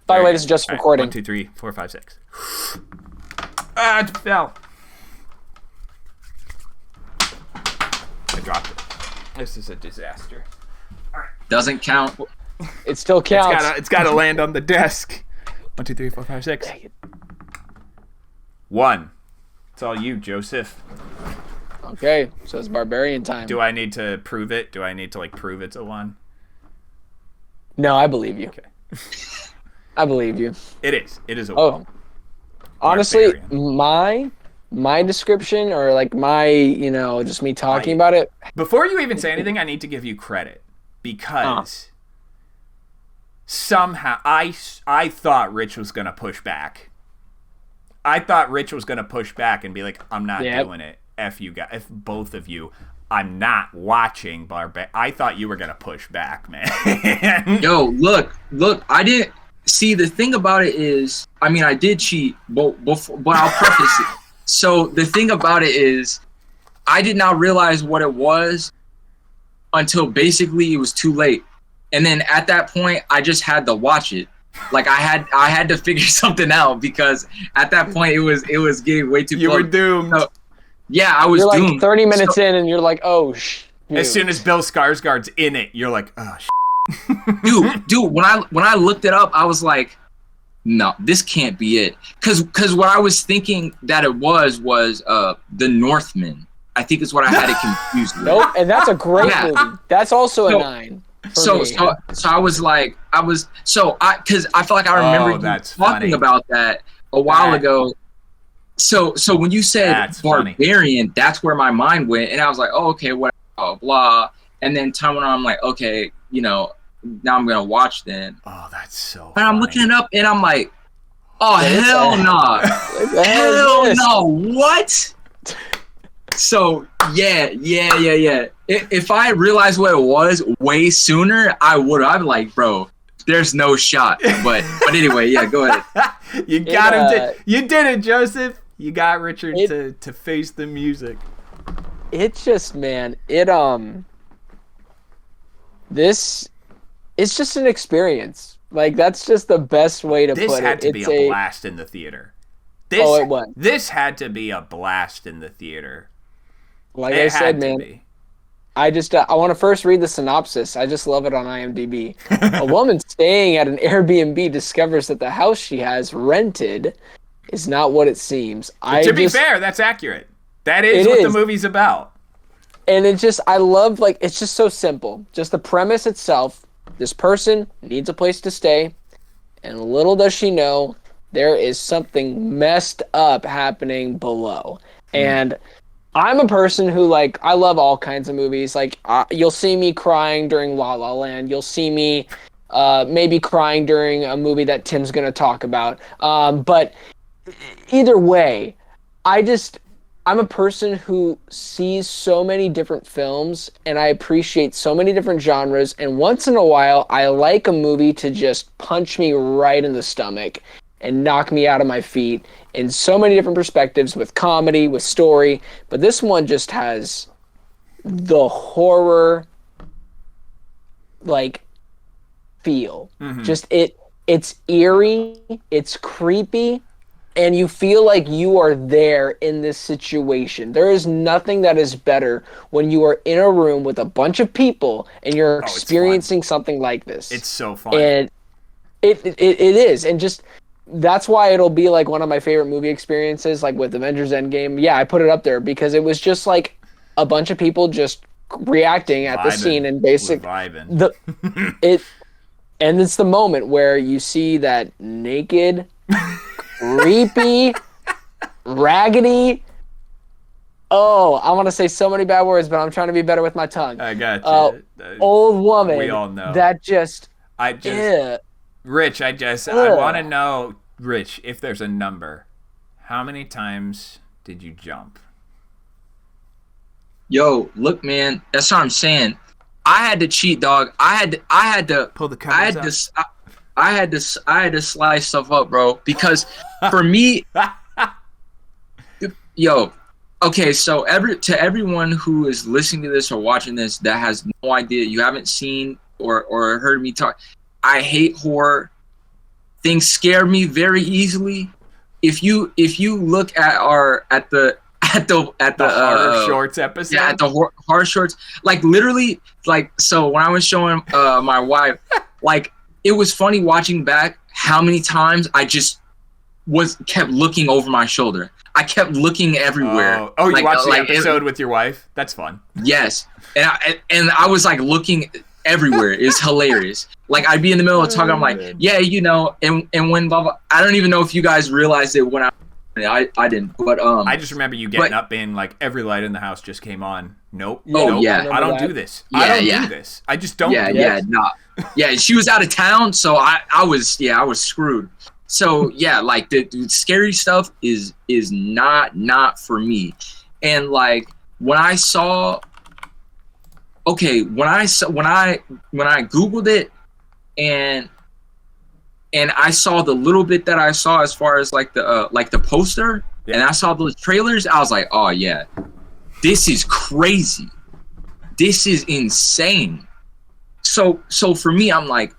By the way, this is just recording. 1, 2, 3, 4, 5, 6. Ah, it fell. I dropped it. This is a disaster. Doesn't count. It still counts. It's got to land on the desk. 1, 2, 3, 4, 5, 6. 1. It's all you, Joseph. Okay, so it's Barbarian time. Do I need to prove it? Do I need to prove it's a 1? No, I believe you. Okay. I believe you. It is. It is a 1. Oh, honestly, Barbarian. my description or my just me talking about it. Before you even say anything, I need to give you credit because somehow I thought Rich was gonna push back. I thought Rich was gonna push back and be like, "I'm not doing it. F you guys. F both of you. I'm not watching Barbarian." I thought you were gonna push back, man. Yo, look. I didn't see. The thing about it is, I mean, I did cheat, but I'll preface it. So the thing about it is, I did not realize what it was until basically it was too late. And then at that point, I just had to watch it. Like I had to figure something out because at that point it was getting way too. You were doomed. So, yeah, I was you're doomed. 30 minutes in, and you're like, oh As soon as Bill Skarsgård's in it, you're like, oh dude. When I looked it up, I was like, no, this can't be it. Cause what I was thinking that it was The Northman. I think is what I had it confused with. Nope, and that's a great movie. That's also a 9. So I was like, because I feel like I remember you talking about that a while ago. So when you said Barbarian, that's where my mind went, and I was like, oh, okay, what, blah. And then time went on, I'm like, okay, now I'm gonna watch then. Oh, that's so. And I'm looking it up, and I'm like, oh hell no, hell no, what? So yeah. If I realized what it was way sooner, I would. I'm like, bro, there's no shot. But anyway, yeah, go ahead. You got him. You did it, Joseph. You got Richard to face the music. It's just, man, this it's just an experience. Like that's just the best way to put it. This had to be a blast in the theater. It was. This had to be a blast in the theater. Like I said, man, I want to first read the synopsis. I just love it on IMDb. A woman staying at an Airbnb discovers that the house she has rented is not what it seems. To be fair, that's accurate. That is what the movie's about. And I love, it's just so simple. Just the premise itself. This person needs a place to stay, and little does she know, there is something messed up happening below. And I'm a person who, I love all kinds of movies. You'll see me crying during La La Land. You'll see me maybe crying during a movie that Tim's going to talk about. But either way, I'm a person who sees so many different films, and I appreciate so many different genres. And once in a while, I like a movie to just punch me right in the stomach and knock me out of my feet in so many different perspectives, with comedy, with story. But this one just has the horror feel. Just it's eerie, it's creepy, and you feel like you are there in this situation. There is nothing that is better when you are in a room with a bunch of people and you're experiencing something like this. It's so fun. And it is. And just that's why it'll be one of my favorite movie experiences, with Avengers Endgame. Yeah, I put it up there because it was just a bunch of people just reacting at the scene and and it's the moment where you see that naked, creepy, raggedy. Oh, I want to say so many bad words, but I'm trying to be better with my tongue. I got you. Old woman. We all know that just. Rich, I want to know, Rich, if there's a number, how many times did you jump? Yo, look, man, that's what I'm saying. I had to cheat, dog. I had to pull the covers up. I had to slice stuff up, bro, because for me, yo, okay, so to everyone who is listening to this or watching this that has no idea, you haven't seen or heard me talk, I hate horror. things scare me very easily. If you look at the horror shorts episode, yeah, at the horror shorts, like literally, like, so when I was showing my wife, like, it was funny watching back how many times I just kept looking over my shoulder. I kept looking everywhere. Oh, you watched the episode with your wife? That's fun. Yes, and I was like looking everywhere. It's hilarious. Like, I'd be in the middle of talking, I'm like, yeah, you know, and when blah, blah, I don't even know if you guys realized it when I didn't, but I just remember you getting up being like, every light in the house just came on. Nope. Oh, nope, yeah. I don't do this. I don't do this. I just don't. Yeah, she was out of town, so I was screwed. So yeah, like the scary stuff is not for me. And like when I Googled it and I saw the little bit that I saw as far as like the poster, and I saw those trailers, I was like, oh yeah, this is crazy. This is insane. So for me, I'm like,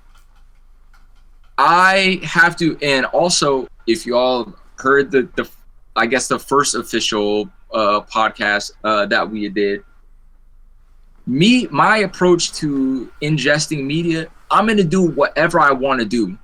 I have to, and also if you all heard the I guess the first official podcast that we did, my approach to ingesting media, I'm gonna do whatever I want to do.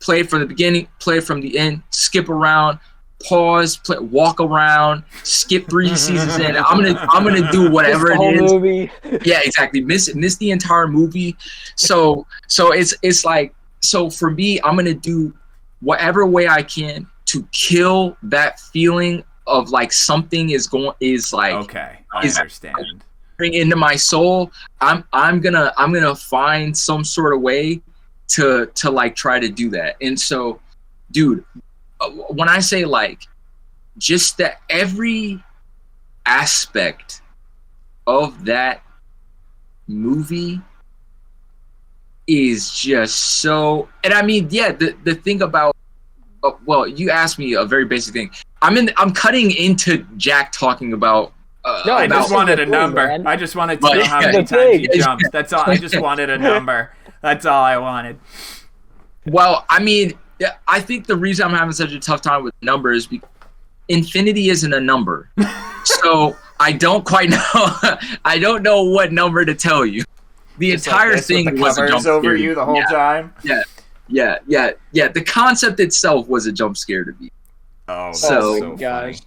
Play it from the beginning, play it from the end, skip around, pause, walk around, skip 3 seasons in. I'm gonna do whatever it is. Movie. Yeah, exactly. Miss the entire movie. So it's like, so for me, I'm gonna do whatever way I can to kill that feeling of like something is like, okay, I understand. Into my soul. I'm gonna find some sort of way to like try to do that. And so, dude, when I say like just that every aspect of that movie is just so, and I mean, yeah, the thing about, well, you asked me a very basic thing. I'm cutting into Jack talking about no, I just wanted a number. Man. I just wanted to know how many times he jumped. That's all. I just wanted a number. That's all I wanted. Well, I mean, I think the reason I'm having such a tough time with numbers is because infinity isn't a number. So I don't quite know. I don't know what number to tell you. The just entire like thing was a jump over scare. You the whole time. Yeah. The concept itself was a jump scare to me. Oh, so gosh.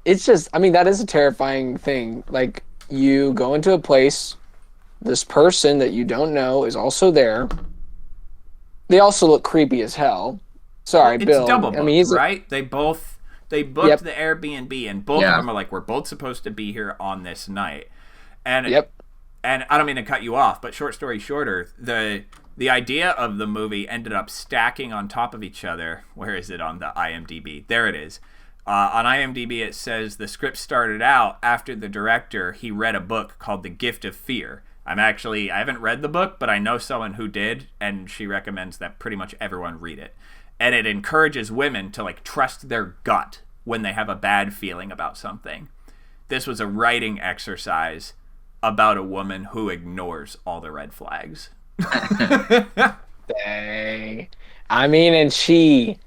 It's just, I mean, that is a terrifying thing. Like, you go into a place, this person that you don't know is also there. They also look creepy as hell. Sorry, it's Bill. Double booked, I mean, he's right? They booked the Airbnb, and both of them are like, we're both supposed to be here on this night. And and I don't mean to cut you off, but short story shorter, the idea of the movie ended up stacking on top of each other. Where is it on the IMDb? There it is. On IMDb, it says the script started out after the director, he read a book called The Gift of Fear. I haven't read the book, but I know someone who did, and she recommends that pretty much everyone read it. And it encourages women to like trust their gut when they have a bad feeling about something. This was a writing exercise about a woman who ignores all the red flags. Dang. I mean, and she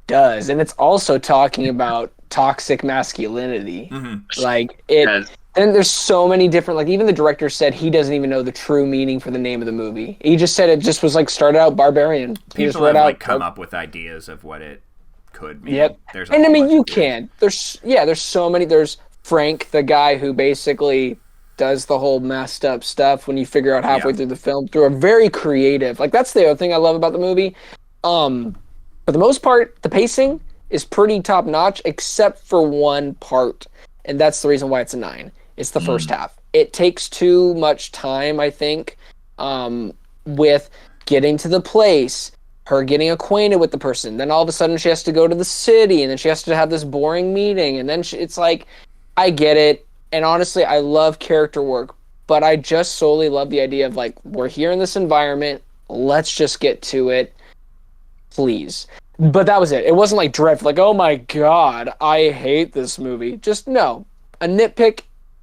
does. And it's also talking about toxic masculinity. Mm-hmm. Like, it... And there's so many different, like, even the director said he doesn't even know the true meaning for the name of the movie. He just said it just was like, started out Barbarian. People have like come up with ideas of what it could mean. Yep. And I mean, you can. There's so many. There's Frank, the guy who basically does the whole messed up stuff when you figure out halfway through the film, through a very creative, like, that's the other thing I love about the movie. For the most part, the pacing is pretty top notch, except for one part. And that's the reason why it's a 9. It's the first half. It takes too much time, I think, with getting to the place, her getting acquainted with the person. Then all of a sudden she has to go to the city, and then she has to have this boring meeting. And then it's like, I get it. And honestly, I love character work, but I just solely love the idea of, like, we're here in this environment. Let's just get to it. Please. But that was it. It wasn't like dreadful, like, oh my God, I hate this movie. Just no. A nitpick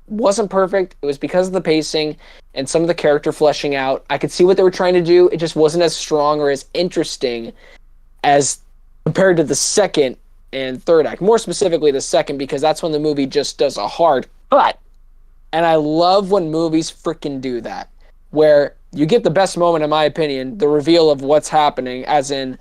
wasn't perfect. It was because of the pacing and some of the character fleshing out. I could see what they were trying to do. It just wasn't as strong or as interesting as compared to the second and third act. More specifically, the second, because that's when the movie just does a hard cut. And I love when movies freaking do that, where you get the best moment, in my opinion, the reveal of what's happening, as in,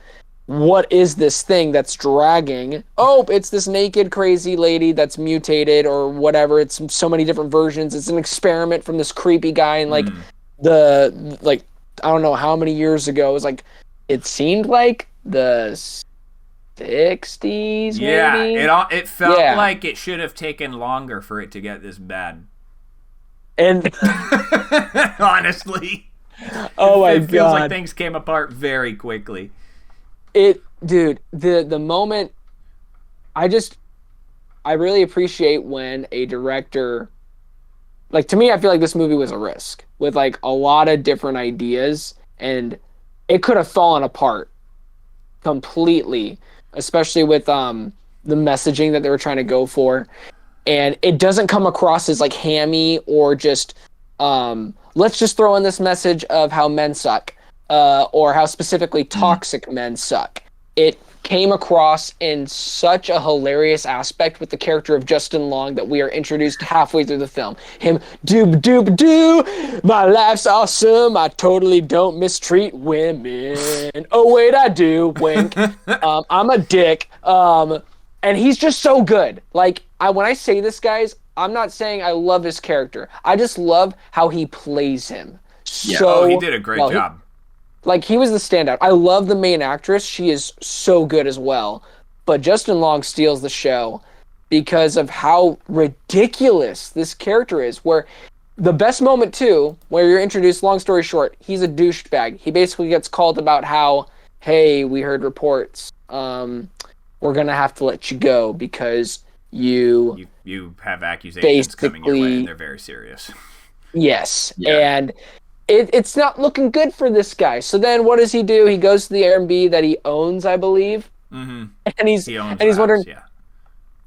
what is this thing that's dragging? Oh, it's this naked, crazy lady that's mutated or whatever. It's so many different versions. It's an experiment from this creepy guy. And like I don't know how many years ago, it was like, it seemed like the 60s, maybe? It felt like it should have taken longer for it to get this bad. And honestly, it feels like things came apart very quickly. Dude, the moment, I really appreciate when a director, like, to me, I feel like this movie was a risk with like a lot of different ideas, and it could have fallen apart completely, especially with the messaging that they were trying to go for. And it doesn't come across as like hammy or just let's just throw in this message of how men suck, or how specifically toxic men suck. It came across in such a hilarious aspect with the character of Justin Long that we are introduced halfway through the film. Him, doob doob doo, my life's awesome, I totally don't mistreat women. Oh wait, I do, wink. I'm a dick. And he's just so good. Like, when I say this, guys, I'm not saying I love his character. I just love how he plays him. Yeah. So he did a great job. He was the standout. I love the main actress. She is so good as well. But Justin Long steals the show because of how ridiculous this character is. Where the best moment, too, where you're introduced, long story short, he's a douchebag. He basically gets called about how, hey, we heard reports. We're going to have to let you go because you have accusations coming your way, and they're very serious. Yes. Yeah. And it's not looking good for this guy. So then what does he do? He goes to the Airbnb that he owns, I believe. Mm-hmm. And he's wondering,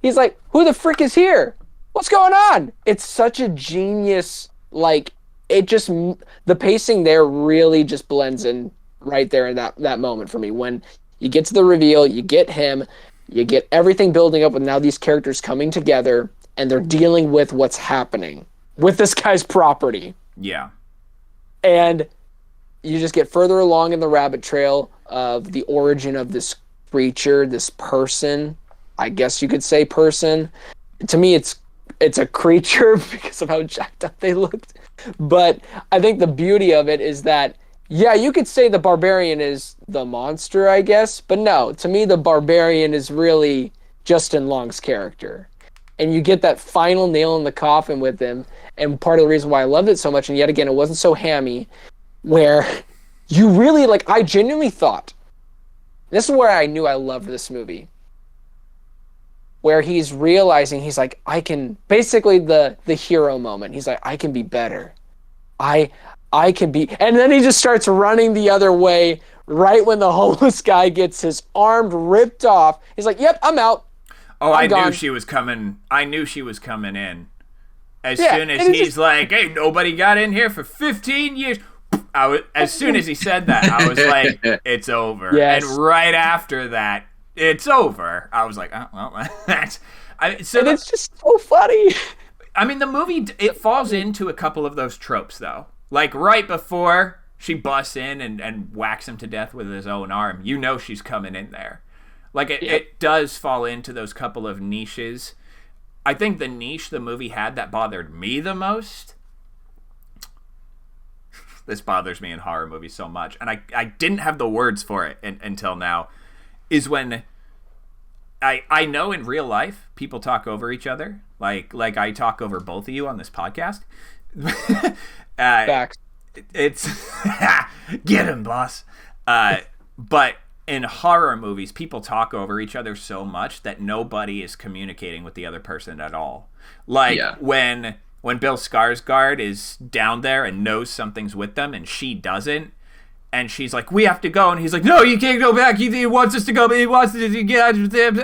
he's like, who the frick is here? What's going on? It's such a genius, like, the pacing there really just blends in right there in that moment for me. When you get to the reveal, you get him, you get everything building up with now these characters coming together, and they're dealing with what's happening with this guy's property. Yeah. And you just get further along in the rabbit trail of the origin of this creature, this person. I guess you could say person. To me, it's a creature because of how jacked up they looked. But I think the beauty of it is that, yeah, you could say the Barbarian is the monster, I guess. But no, to me, the Barbarian is really Justin Long's character. And you get that final nail in the coffin with him. And part of the reason why I loved it so much, and yet again, it wasn't so hammy, where you really, like, I genuinely thought, this is where I knew I loved this movie, where he's realizing, he's like, I can, basically the hero moment. He's like, I can be better. I can be, and then he just starts running the other way right when the homeless guy gets his arm ripped off. He's like, yep, I'm out. Oh, I knew she was coming. I knew she was coming in. As soon as he's like, hey, nobody got in here for 15 years. As soon as he said that, I was like, it's over. Yes. And right after that, it's over. I was like, oh, well, that's... it's just so funny. I mean, the movie, it falls into a couple of those tropes, though. Like, right before she busts in and whacks him to death with his own arm, you know she's coming in there. Like, it does fall into those couple of niches. I think the niche the movie had that bothered me the most, this bothers me in horror movies so much, and I didn't have the words for it until now, is when I know in real life people talk over each other, like I talk over both of you on this podcast. Facts. It's get him, boss. But in horror movies, people talk over each other so much that nobody is communicating with the other person at all. Like when Bill Skarsgård is down there and knows something's with them and she doesn't, And she's like, we have to go. And he's like, no, you can't go back. He wants us to go, but he wants to get.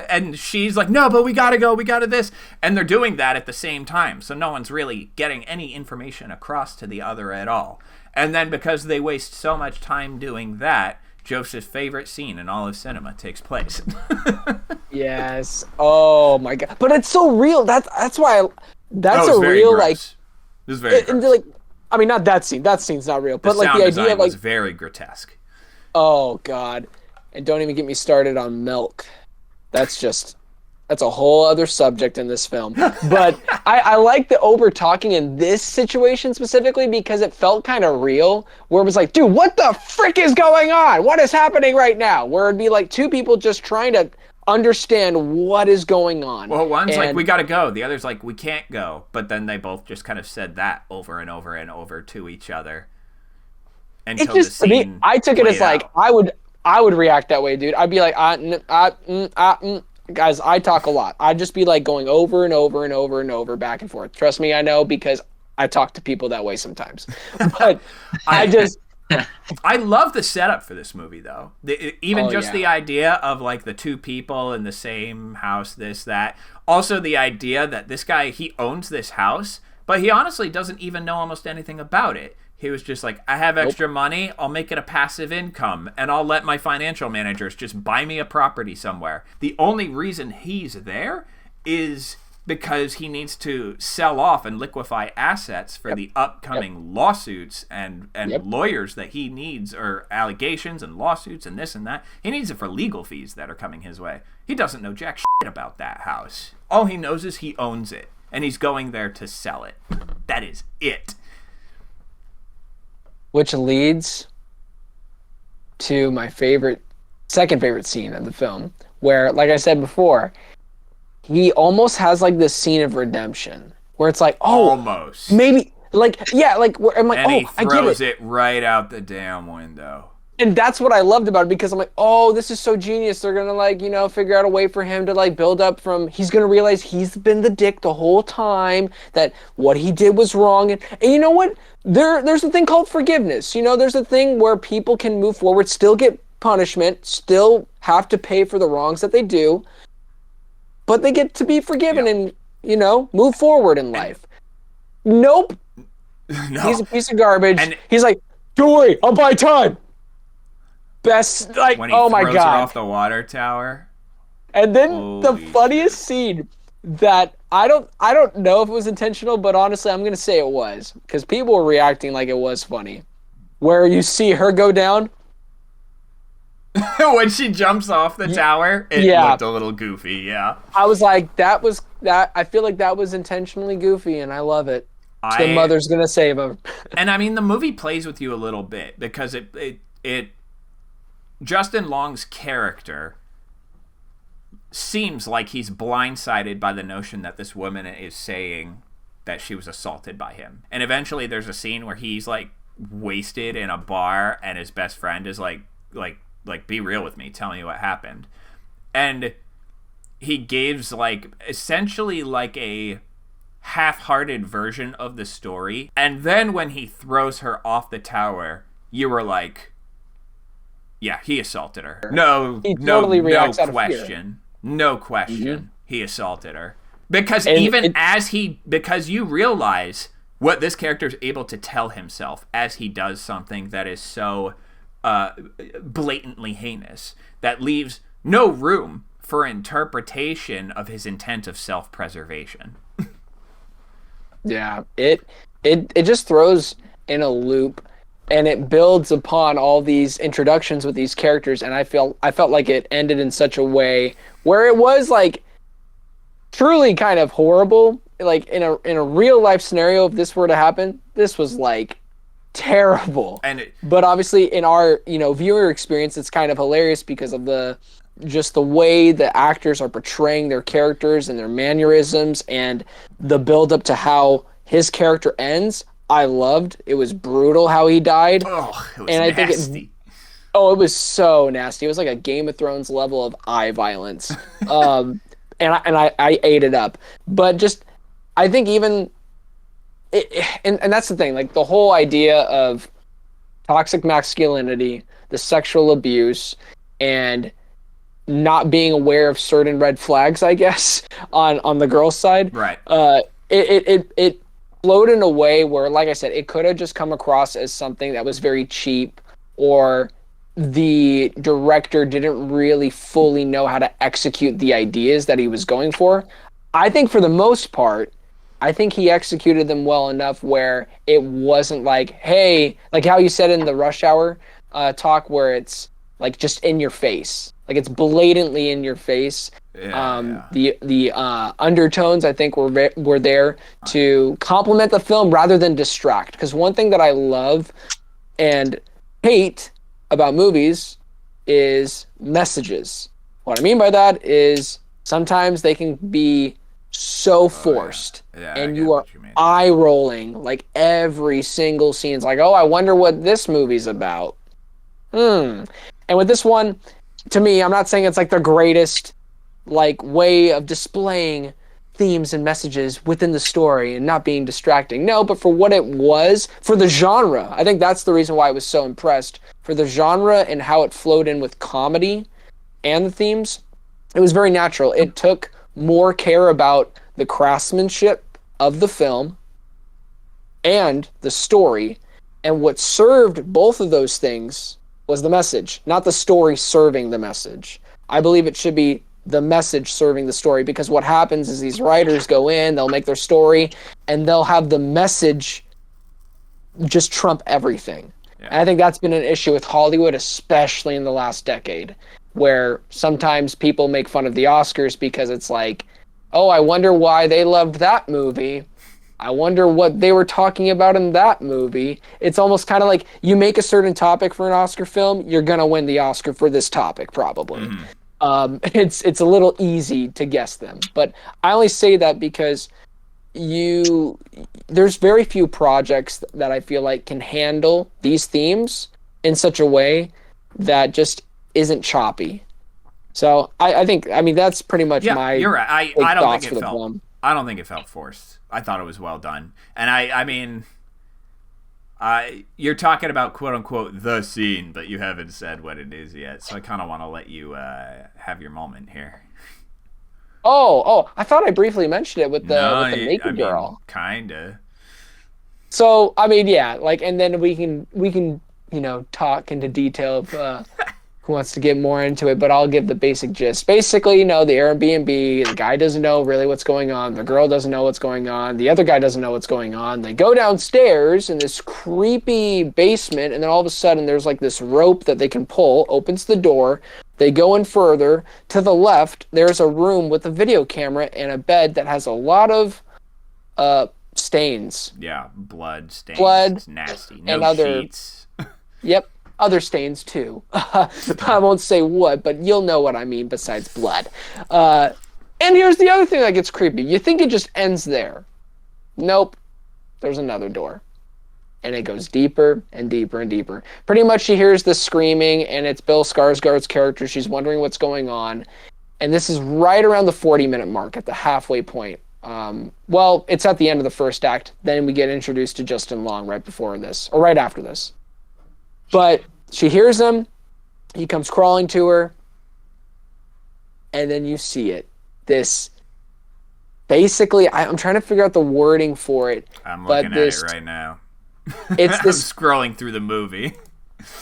And she's like, no, but we got to go. We got to this. And they're doing that at the same time. So no one's really getting any information across to the other at all. And then because they waste so much time doing that, Joseph's favorite scene in all of cinema takes place. Yes. Oh my god. But it's so real. That's why that's a real like. This is very gross. Like, I mean, not that scene. That scene's not real. But like the idea of like was very grotesque. Oh god. And don't even get me started on milk. That's a whole other subject in this film. But I like the over talking in this situation specifically because it felt kind of real, where it was like, dude, what the frick is going on? What is happening right now? Where it'd be like two people just trying to understand what is going on. Well, one's like, we gotta go. The other's like, we can't go. But then they both just kind of said that over and over and over to each other. Until the scene I took it as like, I would react that way, dude. I'd be like, guys, I talk a lot. I'd just be like going over and over and over and over, back and forth. Trust me, I know, because I talk to people that way sometimes. But I love the setup for this movie, though. The idea of like the two people in the same house, this, that. Also the idea that this guy, he owns this house, but he honestly doesn't even know almost anything about it. He was just like, I have extra money, I'll make it a passive income, and I'll let my financial managers just buy me a property somewhere. The only reason he's there is because he needs to sell off and liquefy assets for the upcoming lawsuits and lawyers that he needs, or allegations and lawsuits and this and that. He needs it for legal fees that are coming his way. He doesn't know jack shit about that house. All he knows is he owns it, and he's going there to sell it. That is it. Which leads to my second favorite scene of the film, where, like I said before, he almost has like this scene of redemption, where it's like, almost, maybe, like, yeah, like, where I'm like, and he I get throws it right out the damn window. And that's what I loved about it, because I'm like, oh, this is so genius. They're gonna like, figure out a way for him to like build up from. He's gonna realize he's been the dick the whole time. That what he did was wrong, and you know what? There's a thing called forgiveness. There's a thing where people can move forward, still get punishment, still have to pay for the wrongs that they do, but they get to be forgiven and move forward in life. Nope. No. He's a piece of garbage. And he's like, don't worry, I'll buy time. Best, like, when he oh my throws god, her off the water tower. And then the funniest scene that I don't know if it was intentional, but honestly I'm gonna say it was, because people were reacting like it was funny, where you see her go down when she jumps off the tower. It looked a little goofy. Yeah, I was like, that I feel like that was intentionally goofy, and I love it. The mother's gonna save him. And I mean, the movie plays with you a little bit, because it Justin Long's character seems like he's blindsided by the notion that this woman is saying that she was assaulted by him. And eventually there's a scene where he's like wasted in a bar, and his best friend is like be real with me, tell me what happened. And he gives like essentially like a half-hearted version of the story. And then when he throws her off the tower, you were like, yeah, he assaulted her. No question. No question. Mm-hmm. He assaulted her. Because because you realize what this character is able to tell himself as he does something that is so blatantly heinous, that leaves no room for interpretation of his intent of self-preservation. Yeah, it just throws in a loop. And it builds upon all these introductions with these characters, and I felt like it ended in such a way where it was like truly kind of horrible. Like in a real life scenario, if this were to happen, this was like terrible. But obviously in our viewer experience, it's kind of hilarious because of the way the actors are portraying their characters and their mannerisms, and the build up to how his character ends. I loved. It was brutal how he died. Oh, it was nasty. It was so nasty. It was like a Game of Thrones level of eye violence. And I ate it up. But just, I think even, and that's the thing, like the whole idea of toxic masculinity, the sexual abuse, and not being aware of certain red flags, I guess, on the girl's side. Right. It flowed in a way where, like I said, it could have just come across as something that was very cheap, or the director didn't really fully know how to execute the ideas that he was going for. I think for the most part, I think he executed them well enough where it wasn't like, hey, like how you said in the Rush Hour talk, where it's like just in your face, like it's blatantly in your face. The undertones, I think, were there to complement the film rather than distract. Because one thing that I love and hate about movies is messages. What I mean by that is sometimes they can be so forced, and you are eye rolling like every single scene. It's like, oh, I wonder what this movie's about. And with this one, to me, I'm not saying it's like the greatest like way of displaying themes and messages within the story and not being distracting. No, but for what it was, for the genre, I think that's the reason why I was so impressed. For the genre and how it flowed in with comedy and the themes, it was very natural. It took more care about the craftsmanship of the film and the story, and what served both of those things was the message, not the story serving the message. I believe it should be the message serving the story, because what happens is these writers go in, they'll make their story, and they'll have the message just trump everything. Yeah. And I think that's been an issue with Hollywood, especially in the last decade, where sometimes people make fun of the Oscars because it's like, oh, I wonder why they loved that movie. I wonder what they were talking about in that movie. It's almost kind of like you make a certain topic for an Oscar film, you're going to win the Oscar for this topic, probably. It's a little easy to guess them. But I only say that because there's very few projects that I feel like can handle these themes in such a way that just isn't choppy. So I think that's pretty much my you're right. I don't think it felt forced. I thought it was well done. And you're talking about quote unquote the scene, but you haven't said what it is yet. So I kind of want to let you have your moment here. Oh, I thought I briefly mentioned it with the naked girl. Kinda. So and then we can talk into detail of who wants to get more into it, but I'll give the basic gist. Basically, the Airbnb, the guy doesn't know really what's going on. The girl doesn't know what's going on. The other guy doesn't know what's going on. They go downstairs in this creepy basement, and then all of a sudden there's like this rope that they can pull, opens the door. They go in further. To the left, there's a room with a video camera and a bed that has a lot of stains. Yeah, blood stains. It's nasty. No sheets. Yep. Other stains too. I won't say what, but you'll know what I mean besides blood. And here's the other thing that gets creepy. You think it just ends there. Nope. There's another door. And it goes deeper and deeper and deeper. Pretty much she hears the screaming, and it's Bill Skarsgård's character. She's wondering what's going on. And this is right around the 40-minute mark, at the halfway point. It's at the end of the first act. Then we get introduced to Justin Long right before this, or right after this. But she hears him, he comes crawling to her, and then you see it. This, basically, I'm trying to figure out the wording for it. I'm looking at it right now. It's this. I'm scrolling through the movie.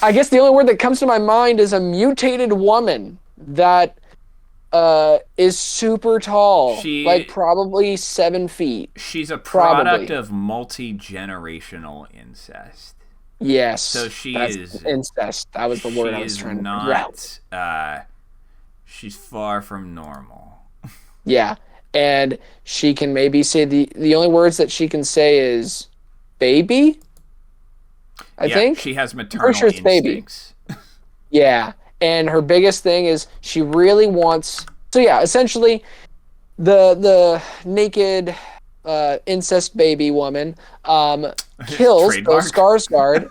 I guess the only word that comes to my mind is a mutated woman that is super tall, like probably 7 feet. She's a product of multi-generational incest. Yes. So she is incest. That was the word I was trying to figure out. She's far from normal. Yeah, and she can maybe say the only words that she can say is baby. I think she has maternal instincts. Baby. Yeah, and her biggest thing is she really wants. So yeah, essentially, the naked incest baby woman kills Bill Skarsgård.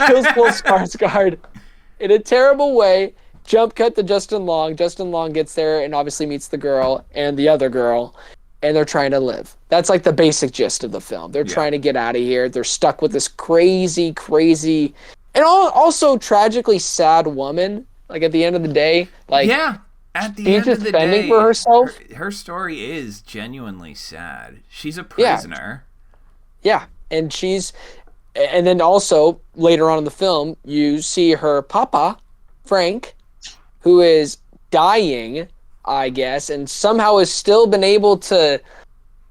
Kills Bill Skarsgård in a terrible way. Jump cut to Justin Long. Justin Long gets there and obviously meets the girl and the other girl. and they're trying to live. That's like the basic gist of the film. They're trying to get out of here. They're stuck with this crazy, crazy, and also tragically sad woman. Like at the end of the day, like at the she's end of just the fending day, for herself. her story is genuinely sad. She's a prisoner. Yeah, and then also later on in the film, you see her papa, Frank, who is dying, I guess, and somehow has still been able to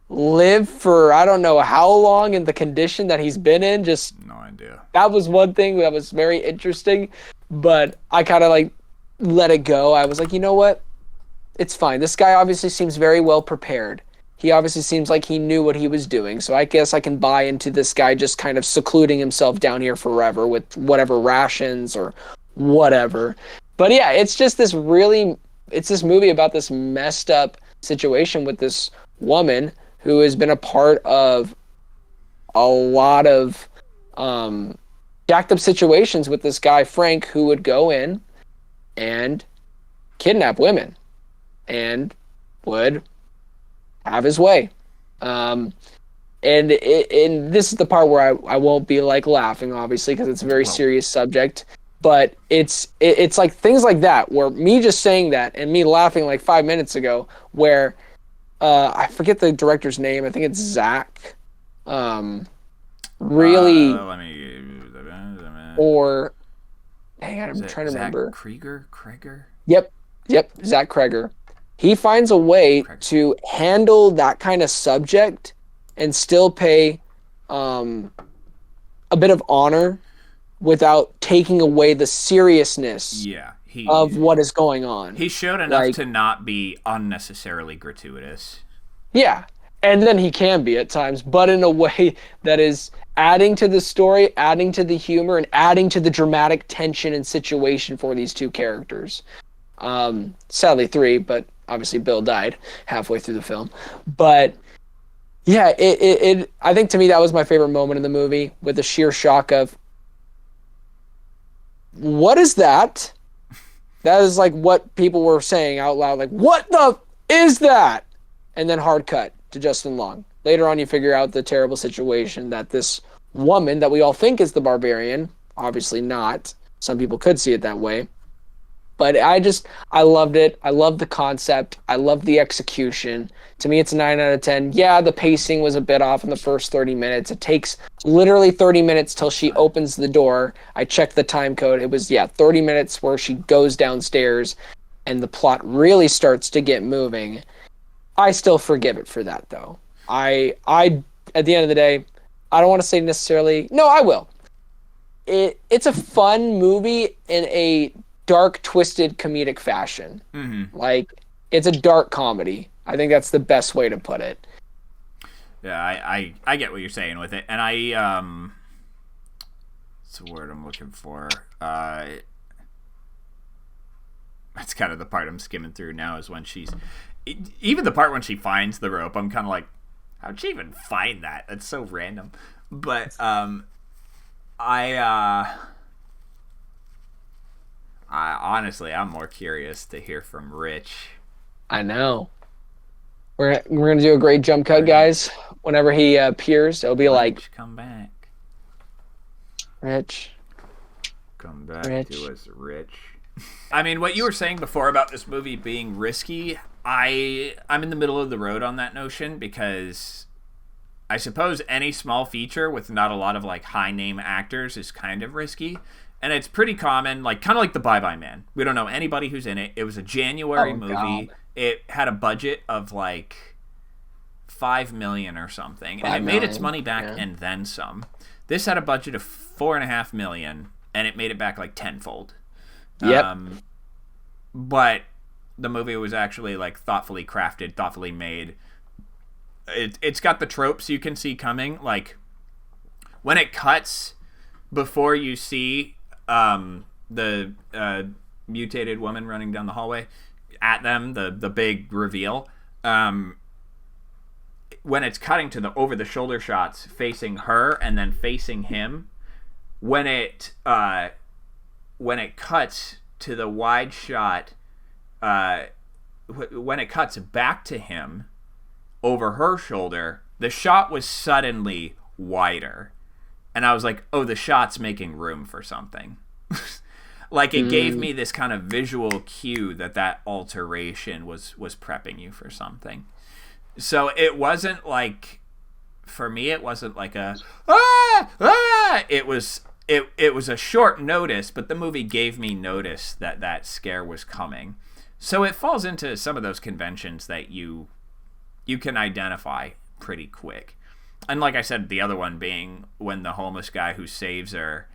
live for I don't know how long in the condition that he's been in. Just no idea. That was one thing that was very interesting, but I kind of like let it go. I was like, you know what? It's fine. This guy obviously seems very well prepared. He obviously seems like he knew what he was doing. So I guess I can buy into this guy just kind of secluding himself down here forever with whatever rations or whatever. But yeah, it's just this movie about this messed up situation with this woman who has been a part of a lot of jacked up situations with this guy, Frank, who would go in and kidnap women and would have his way. And this is the part where I won't be like laughing, obviously, because it's a very serious subject. But it's like things like that, where me just saying that and me laughing like 5 minutes ago, where I forget the director's name. I think it's Zach. Really, or hang on, I'm trying to remember. Kreger. Yep, Zach Kreger. He finds a way to handle that kind of subject and still pay a bit of honor without taking away the seriousness of what is going on. He showed enough to not be unnecessarily gratuitous. Yeah, and then he can be at times, but in a way that is adding to the story, adding to the humor, and adding to the dramatic tension and situation for these two characters. Sadly 3, but obviously Bill died halfway through the film. But yeah, it I think to me that was my favorite moment in the movie, with the sheer shock of, what is that? That is like what people were saying out loud, like, what the is that? And then hard cut to Justin Long. Later on you figure out the terrible situation that this woman that we all think is the Barbarian, obviously not. Some people could see it that way. But I loved it. I loved the concept. I loved the execution. To me, it's a 9 out of 10. Yeah, the pacing was a bit off in the first 30 minutes. It takes literally 30 minutes till she opens the door. I checked the time code. It was, 30 minutes where she goes downstairs and the plot really starts to get moving. I still forgive it for that, though. I at the end of the day, I don't want to say necessarily... No, I will. It's a fun movie in a dark, twisted, comedic fashion. Mm-hmm. Like, it's a dark comedy. I think that's the best way to put it. Yeah, I get what you're saying with it. And what's the word I'm looking for? That's kind of the part I'm skimming through now, is when even the part when she finds the rope, I'm kind of like, how'd she even find that? That's so random. But I honestly, I'm more curious to hear from Rich. I know. We're gonna do a great jump cut, guys. Whenever he appears, it'll be like, come back. Rich. Come back to us, Rich. I mean, what you were saying before about this movie being risky, I'm in the middle of the road on that notion, because I suppose any small feature with not a lot of like high name actors is kind of risky. And it's pretty common, like kind of like the Bye Bye Man. We don't know anybody who's in it. It was a January movie. God. It had a budget of like $5 million or something, and it made its money back and then some. This had a budget of $4.5 million, and it made it back like tenfold. Yep. But the movie was actually like thoughtfully crafted, thoughtfully made. It's got the tropes you can see coming, like when it cuts before you see the mutated woman running down the hallway at them, the big reveal. When it's cutting to the over the shoulder shots facing her and then facing him, when it cuts to the wide shot, when it cuts back to him, over her shoulder, the shot was suddenly wider. And I was like, oh, the shot's making room for something. Like, it gave me this kind of visual cue that alteration was prepping you for something. So it wasn't like, for me, it wasn't like a, it was a short notice, but the movie gave me notice that scare was coming. So it falls into some of those conventions that you can identify pretty quick. And like I said, the other one being when the homeless guy who saves her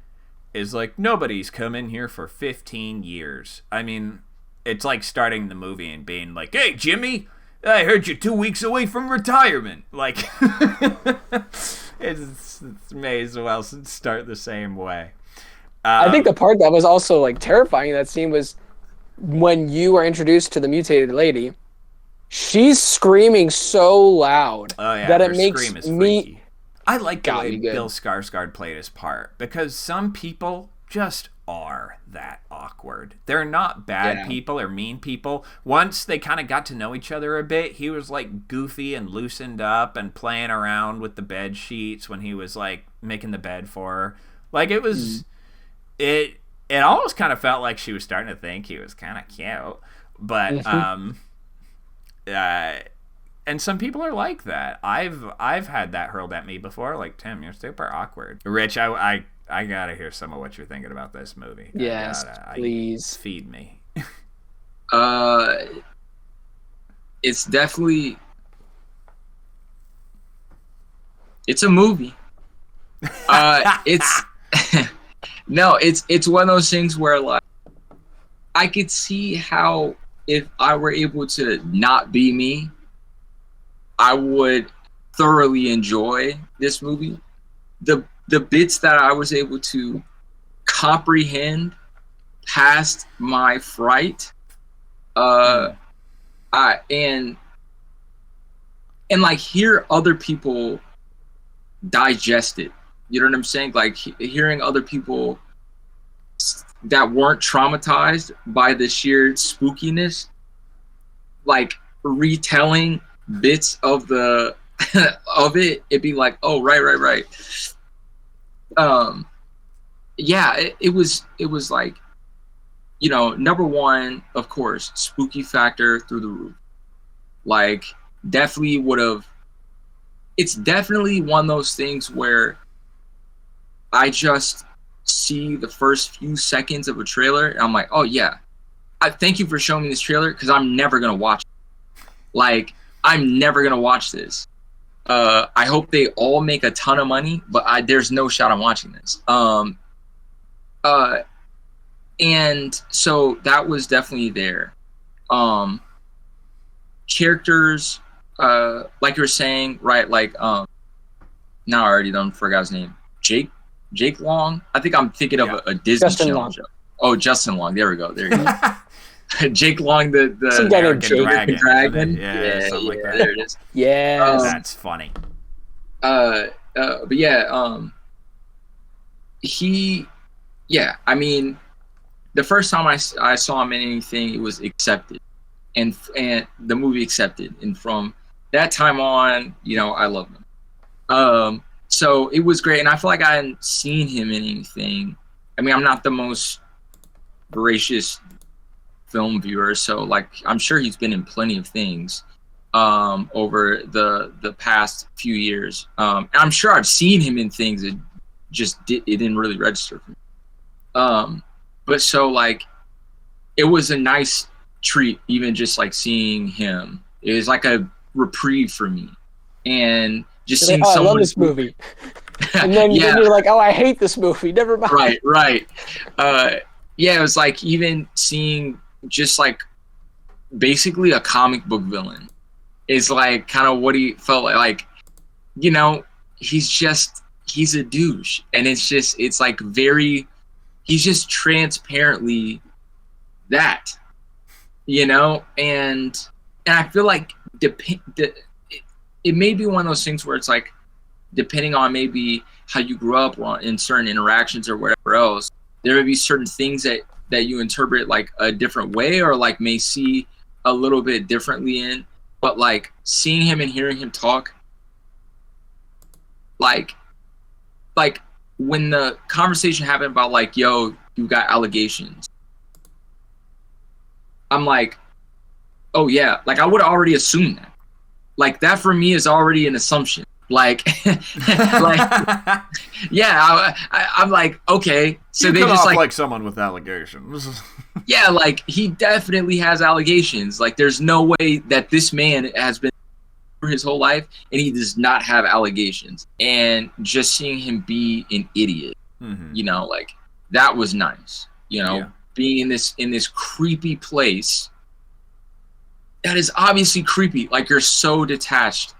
is like, nobody's come in here for 15 years. I mean, it's like starting the movie and being like, hey, Jimmy, I heard you're 2 weeks away from retirement. Like, it's may as well start the same way. I think the part that was also like terrifying in that scene was when you are introduced to the mutated lady. She's screaming so loud that it makes me. I like the way Bill Skarsgård played his part, because some people just are that awkward. They're not bad people or mean people. Once they kind of got to know each other a bit, he was like goofy and loosened up and playing around with the bed sheets when he was like making the bed for her. Like, it was it almost kind of felt like she was starting to think he was kind of cute. But and some people are like that. I've had that hurled at me before. Like, Tim, you're super awkward. Rich, I gotta hear some of what you're thinking about this movie. Yes, please feed me. It's definitely, it's a movie. It's no, it's one of those things where, like, I could see how if I were able to not be me, I would thoroughly enjoy this movie. The bits that I was able to comprehend past my fright, and like hear other people digest it. You know what I'm saying? Like hearing other people that weren't traumatized by the sheer spookiness, like retelling bits of the of it'd be like, oh, right. It was like, you know, number one, of course, spooky factor through the roof. Like, definitely would have. It's definitely one of those things where I just see the first few seconds of a trailer and I'm like, oh yeah, I thank you for showing me this trailer, because I'm never gonna watch it. Like, I'm never gonna watch this. I hope they all make a ton of money, but there's no shot I'm watching this. And so that was definitely there. Characters, like you were saying, right? Like, now I already forgot his name. Jake Long. I think I'm thinking of a Disney Channel show. Oh, Justin Long. There we go. There you go. Jake Long, the some guy named Jake Dragon. Dragon. Yeah, something like that. There it is. Yeah, that's funny. But yeah, I mean, the first time I saw him in anything, it was Accepted, and the movie Accepted, and from that time on, you know, I love him. So it was great, and I feel like I hadn't seen him in anything. I mean, I'm not the most voracious film viewer, so like I'm sure he's been in plenty of things over the past few years. And I'm sure I've seen him in things that it didn't really register for me. But so like it was a nice treat, even just like seeing him. It was like a reprieve for me, and just seeing someone. I love this movie, and then, then you're like, oh, I hate this movie. Never mind. Right. Yeah, it was like even seeing just like basically a comic book villain is like kind of what he felt like, you know, he's a douche, and it's like he's just transparently that, you know, and I feel like it may be one of those things where it's like, depending on maybe how you grew up in certain interactions or whatever else, there may be certain things that you interpret like a different way, or like may see a little bit differently in. but like seeing him and hearing him talk, like when the conversation happened about like, yo, you got allegations, I'm like, oh yeah, like I would have already assumed that. Like that for me is already an assumption. Like, yeah, I'm like, okay, so you they come just off like someone with allegations. yeah, like he definitely has allegations. Like there's no way that this man has been for his whole life and he does not have allegations. And just seeing him be an idiot, you know, like that was nice. You know, being in this creepy place that is obviously creepy. Like you're so detached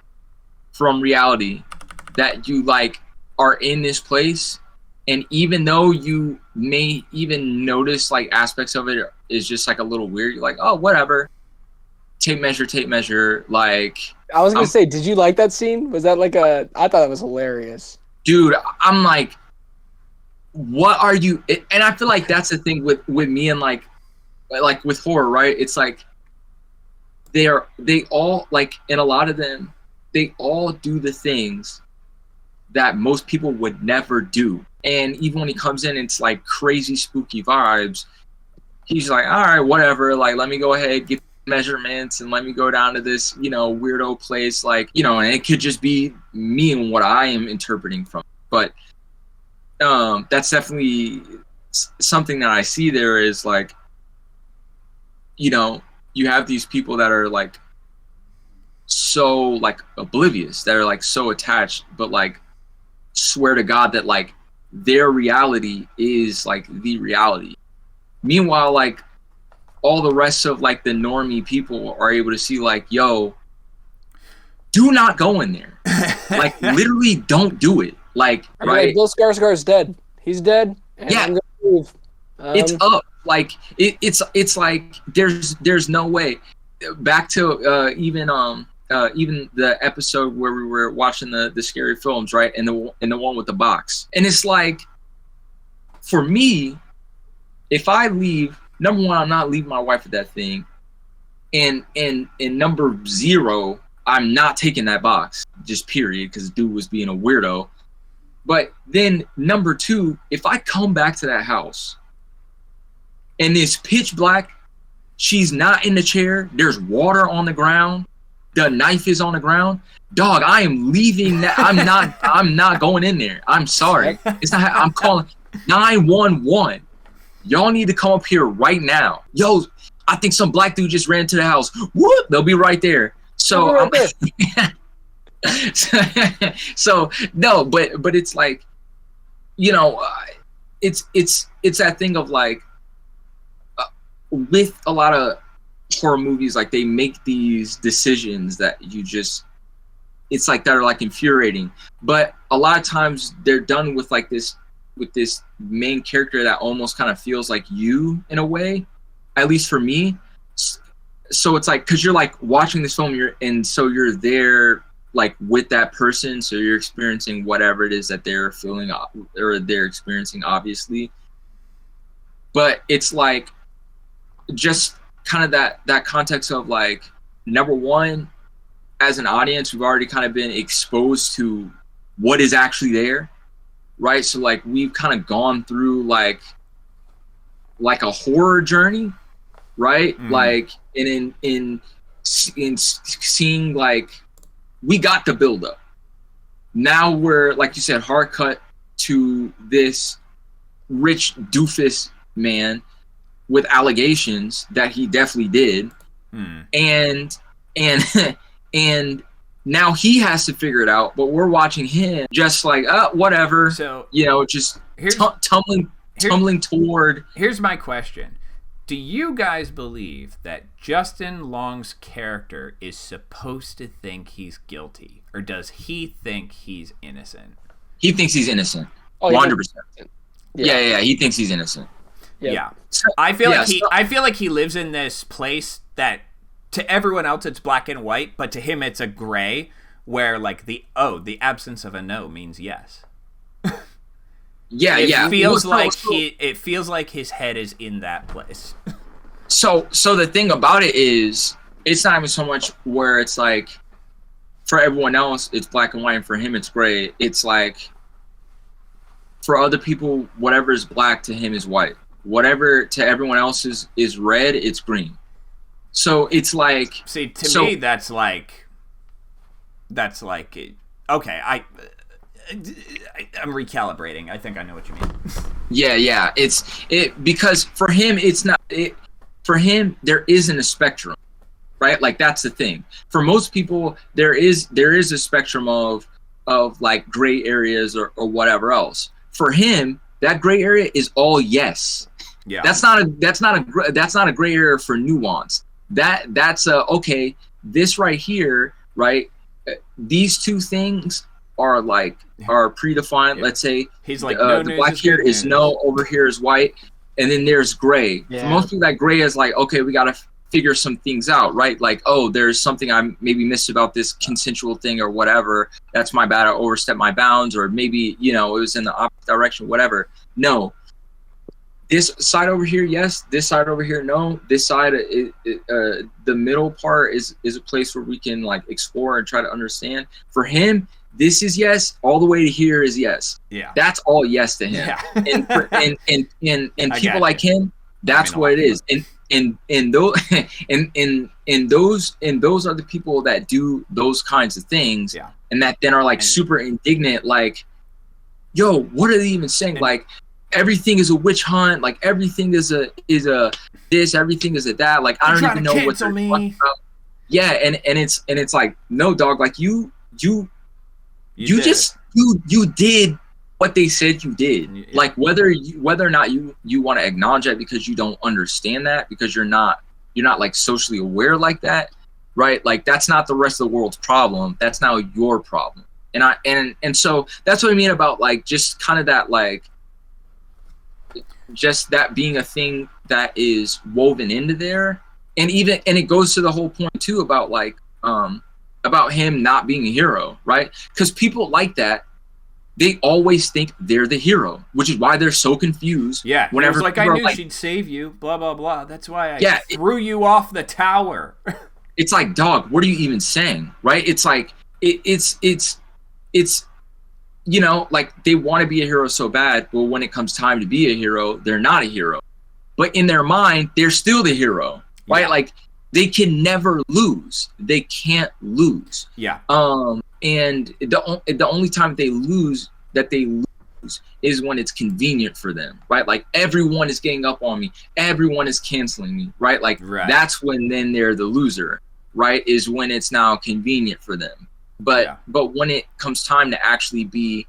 from reality that you like are in this place, and even though you may even notice like aspects of it is just like a little weird, you're like, oh whatever, tape measure. Like I was gonna say, did you like that scene? Was that like I thought it was hilarious. Dude, I'm like, what are you? And I feel like that's the thing with me and like with horror, right? It's like they all like, and a lot of them, they all do the things that most people would never do. And even when he comes in, it's like crazy spooky vibes. He's like, all right, whatever. Like, let me go ahead, get measurements, and let me go down to this, you know, weirdo place. Like, you know, and it could just be me and what I am interpreting from. But that's definitely something that I see there is like, you know, you have these people that are like so like oblivious, that are like so attached, but like swear to God that like their reality is like the reality. Meanwhile, like all the rest of like the normie people are able to see like, yo, do not go in there. Like literally don't do it. Like, right? Bill Skarsgård's dead. He's dead. And yeah. I'm gonna move. It's up. Like it's like there's no way. Back to even the episode where we were watching the scary films, right? And the one with the box. And it's like, for me, if I leave, number one, I'm not leaving my wife with that thing. And number 0, I'm not taking that box, just period, because dude was being a weirdo. But then number 2, if I come back to that house and it's pitch black, she's not in the chair, there's water on the ground, the knife is on the ground, dog, I am leaving that. I'm not going in there. I'm sorry. It's not. I'm calling 911. Y'all need to come up here right now. Yo, I think some black dude just ran into the house. Whoop, they'll be right there. So so no, but it's like, you know, it's that thing of like, with a lot of horror movies, like they make these decisions that you just, it's like that are like infuriating, but a lot of times they're done with like this, with this main character that almost kind of feels like you in a way, at least for me. So it's like, because you're like watching this film, so you're there like with that person, so you're experiencing whatever it is that they're feeling or they're experiencing, obviously. But it's like just kind of that context of like, number one, as an audience, we've already kind of been exposed to what is actually there, right? So like we've kind of gone through like a horror journey, right? Like in seeing like, we got the build up. Now we're, like you said, hard cut to this rich doofus man with allegations that he definitely did. And now he has to figure it out, but we're watching him just like, whatever. So, you know, just tumbling toward. Here's my question. Do you guys believe that Justin Long's character is supposed to think he's guilty, or does he think he's innocent? He thinks he's innocent. 100%. Yeah, he thinks he's innocent. Yeah. So, I feel like he lives in this place that to everyone else it's black and white, but to him it's a gray, where like the absence of a no means yes. It feels like his head is in that place. So the thing about it is, it's not even so much where it's like for everyone else it's black and white and for him it's gray. It's like for other people, whatever is black to him is white. Whatever to everyone else is red, it's green. So it's like, see, to me that's like okay, I'm recalibrating. I think I know what you mean. Yeah. It's because for him it's not it. For him, there isn't a spectrum, right? Like that's the thing. For most people, there is a spectrum of like gray areas or whatever else. For him, that gray area is all yes. Yeah. That's not a gray area for nuance. That's okay. This right here, right? These two things are predefined. Let's say he's like the black here is no, over here is white, and then there's gray. Yeah. For most people, that gray is like, okay, we gotta figure some things out, right? Like, oh, there's something I maybe missed about this consensual thing or whatever. That's my bad. I overstepped my bounds, or maybe it was in the opposite direction, whatever. No. This side over here, yes. This side over here, no. This side, the middle part is a place where we can like explore and try to understand. For him, this is yes. All the way to here is yes. Yeah, that's all yes to him. Yeah. and people like him, that's what it is. And those those are the people that do those kinds of things. Yeah. And that then are like super indignant, like, yo, what are they even saying? Like, everything is a witch hunt. Like everything is a this. Everything is a that. Like I don't even know what they're talking about. Yeah, and it's like, no, dog. Like you did what they said you did. Yeah. Like whether or not you want to acknowledge that because you don't understand that, because you're not like socially aware like that, right? Like that's not the rest of the world's problem. That's now your problem. And so that's what I mean about like just kind of that, like just that being a thing that is woven into there. And it goes to the whole point too about like about him not being a hero, right? Because people like that, they always think they're the hero, which is why they're so confused. Yeah, whenever like I knew she'd save you, blah blah blah. That's why I threw you off the tower. It's like, dog, what are you even saying, right? It's like it's like they want to be a hero so bad, but when it comes time to be a hero, they're not a hero. But in their mind, they're still the hero, right? Yeah. Like they can never lose. They can't lose. Yeah. And the only time they lose is when it's convenient for them, right? Like everyone is getting up on me, everyone is canceling me, right? Like that's when then they're the loser, right? Is when it's now convenient for them. But when it comes time to actually be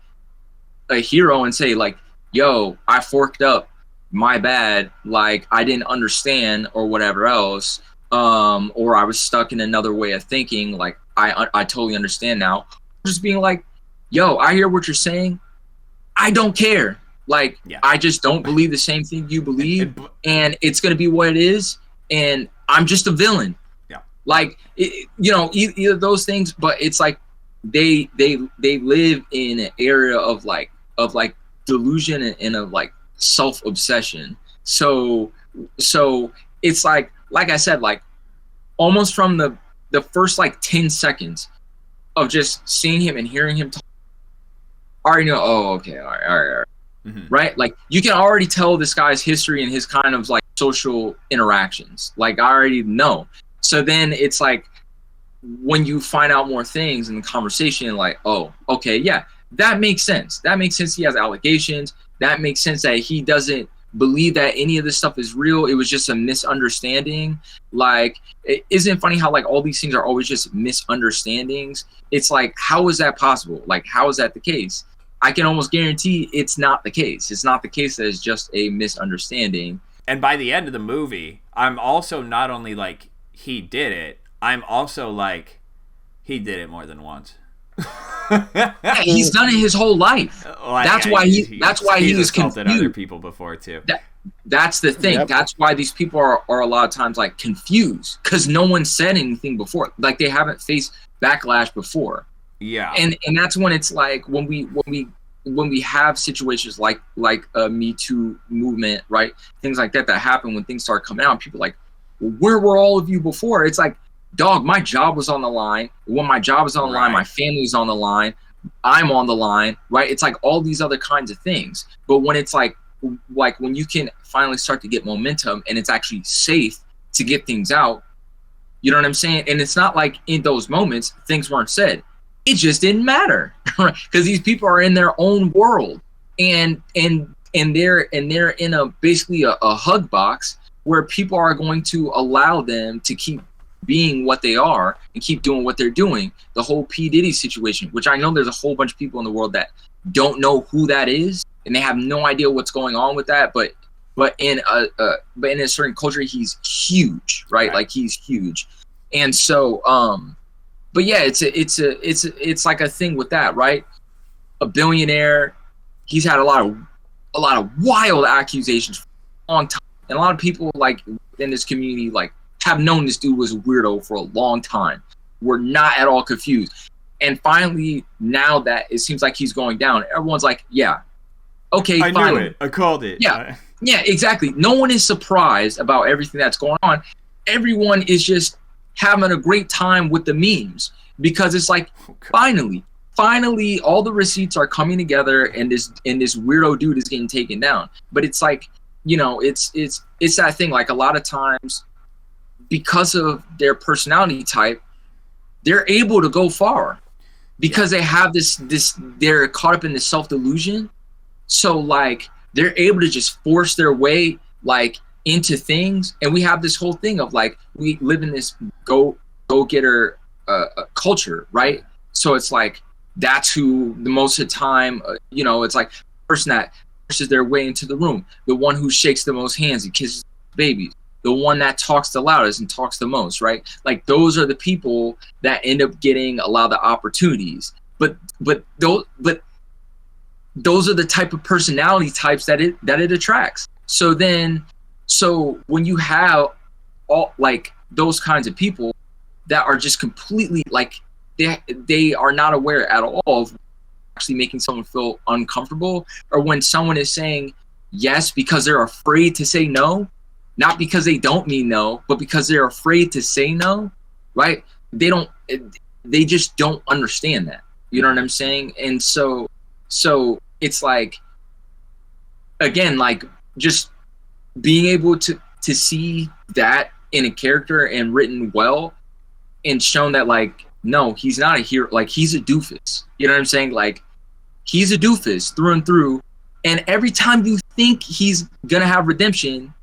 a hero and say like, yo, I forked up, my bad, like I didn't understand or whatever else, or I was stuck in another way of thinking, like I totally understand now. Just being like, yo, I hear what you're saying. I don't care. Like, I just don't believe the same thing you believe, and it's going to be what it is, and I'm just a villain. Yeah. Like, either of those things, but it's like they live in an area of like delusion and of like self-obsession. So it's like I said, like almost from the first like 10 seconds of just seeing him and hearing him talk, I already know, oh, okay, all right. Mm-hmm. Right? Like you can already tell this guy's history and his kind of like social interactions. Like I already know. So then it's like when you find out more things in the conversation, like, oh, okay, yeah, that makes sense. That makes sense. He has allegations. That makes sense that he doesn't believe that any of this stuff is real. It was just a misunderstanding. Like, isn't it funny how like all these things are always just misunderstandings? It's like, how is that possible? Like, how is that the case? I can almost guarantee it's not the case. It's not the case that it's just a misunderstanding. And by the end of the movie, I'm also not only like, he did it, I'm also like, he did it more than once. Yeah, he's done it his whole life. That's why he was confused. Other people before too. That's the thing. Yep. That's why these people are a lot of times like confused, because no one said anything before. Like they haven't faced backlash before. Yeah. And that's when it's like when we have situations like a Me Too movement, right? Things like that happen when things start coming out. People are like, well, where were all of you before? It's like, dog, my job was on the line. When my job is on the line, my family's on the line. I'm on the line, right? It's like all these other kinds of things. But when it's like when you can finally start to get momentum and it's actually safe to get things out, you know what I'm saying? And it's not like in those moments things weren't said. It just didn't matter, right? Because these people are in their own world, and they're in a basically a hug box where people are going to allow them to keep being what they are and keep doing what they're doing. The whole P. Diddy situation, which I know there's a whole bunch of people in the world that don't know who that is and they have no idea what's going on with that, but in a certain culture he's huge, right? Like he's huge. And so but yeah, it's like a thing with that, right? A billionaire, he's had a lot of wild accusations for a long time. And a lot of people like in this community like have known this dude was a weirdo for a long time. We're not at all confused. And finally, now that it seems like he's going down, everyone's like, yeah, okay, I knew it. I called it. Yeah, yeah, exactly. No one is surprised about everything that's going on. Everyone is just having a great time with the memes because it's like, finally, all the receipts are coming together and this weirdo dude is getting taken down. But it's like, you know, it's that thing. Like a lot of times, because of their personality type, they're able to go far because they have this they're caught up in this self-delusion. So like they're able to just force their way like into things. And we have this whole thing of like, we live in this go-getter culture, right? So it's like, that's who the most of the time, you know, it's like the person that forces their way into the room, the one who shakes the most hands and kisses babies, the one that talks the loudest and talks the most, right? Like those are the people that end up getting a lot of the opportunities. But those are the type of personality types that it attracts. So when you have all like those kinds of people that are just completely like they are not aware at all of actually making someone feel uncomfortable, or when someone is saying yes because they're afraid to say no, not because they don't mean no, but because they're afraid to say no, right? They just don't understand that. You know what I'm saying? And so it's like, again, like just being able to see that in a character and written well and shown that like, no, he's not a hero. Like he's a doofus. You know what I'm saying? Like he's a doofus through and through. And every time you think he's gonna have redemption,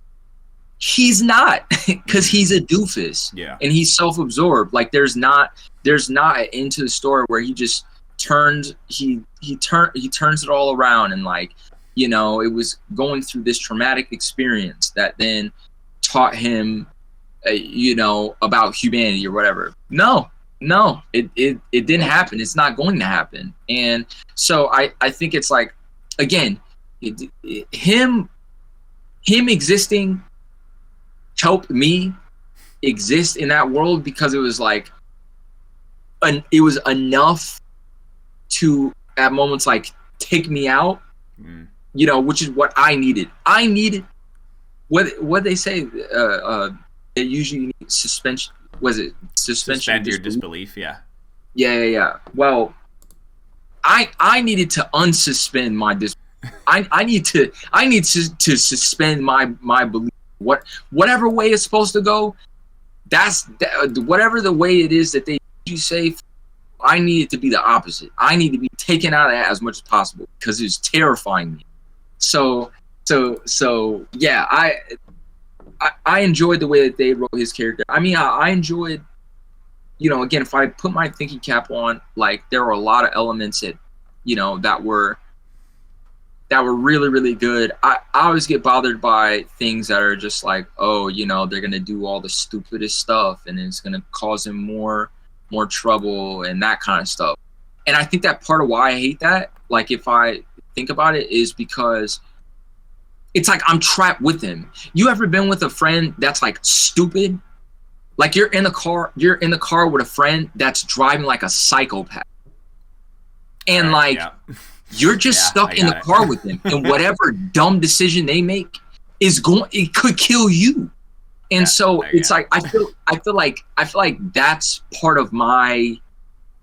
he's not, because he's a doofus. Yeah. And he's self-absorbed. Like there's not an end to the story where he just turns it all around, and like, you know, it was going through this traumatic experience that then taught him you know, about humanity or whatever. No, it didn't happen. It's not going to happen. And so I think it's like, again, him existing helped me exist in that world, because it was like it was enough to at moments like take me out, you know, which is what I needed. What they say, they usually need suspension. Was it suspension? Suspend your disbelief. Yeah. Well, I needed to unsuspend my disbelief. I need to suspend my belief. Whatever way it's supposed to go, whatever the way it is that they usually say, I need it to be the opposite. I need to be taken out of that as much as possible, because it's terrifying me. So yeah, I enjoyed the way that they wrote his character. I mean, I enjoyed, you know, again, if I put my thinking cap on, like there were a lot of elements that, you know, that were really, really good. I always get bothered by things that are just like, oh, you know, they're gonna do all the stupidest stuff and it's gonna cause him more trouble and that kind of stuff. And I think that part of why I hate that, like if I think about it, is because it's like I'm trapped with him. You ever been with a friend that's like stupid? Like you're in the car with a friend that's driving like a psychopath. And like you're just stuck in the car with them, and whatever dumb decision they make it could kill you. And so it's like I feel like that's part of my